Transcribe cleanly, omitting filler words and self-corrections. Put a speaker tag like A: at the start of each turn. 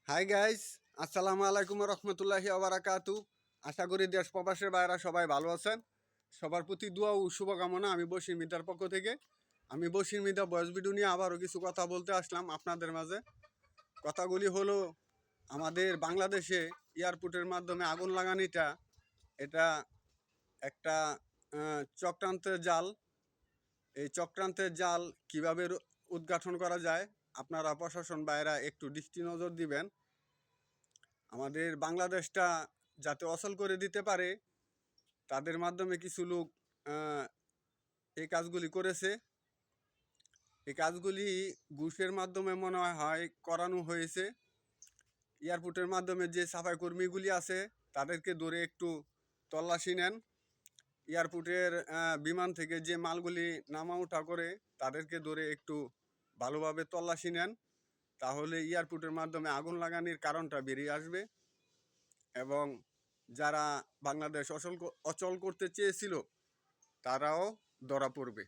A: Hi guys, আসসালামু আলাইকুম রহমতুল্লাহি আবরাকাতু। আশা করি দেশ প্রবাসের বাইরা সবাই ভালো আছেন। সবার প্রতি দোয়া ও শুভকামনা। আমি বশির মিদার পক্ষ থেকে আমি বশির মিদা বয়স ভিডিও নিয়ে আবারও কিছু কথা বলতে আসলাম আপনাদের মাঝে। কথাগুলি হলো, আমাদের বাংলাদেশে এয়ারপোর্টের মাধ্যমে আগুন লাগানিটা এটা একটা চক্রান্তের জাল। এই চক্রান্তের জাল কিভাবে উদ্ঘাটন করা যায়, আপনারা প্রশাসন বাইরা একটু দৃষ্টি নজর দিবেন। আমাদের বাংলাদেশটা যাতে অচল করে দিতে পারে, তাদের মাধ্যমে কিছু লোক এই কাজগুলি করেছে। এই কাজগুলি ঘুষের মাধ্যমে মনে হয় করানো হয়েছে। এয়ারপোর্টের মাধ্যমে যে সাফাই কর্মীগুলি আছে তাদেরকে ধরে একটু তল্লাশি নেন। এয়ারপোর্টের বিমান থেকে যে মালগুলি নামা ওঠা করে তাদেরকে ধরে একটু ভালোভাবে তল্লাশি নেন। তাহলে এয়ারপোর্টের মাধ্যমে আগুন লাগানোর কারণটা বেরিয়ে আসবে এবং যারা বাংলাদেশ অচল করতে চেয়েছিল তারাও ধরা পড়বে।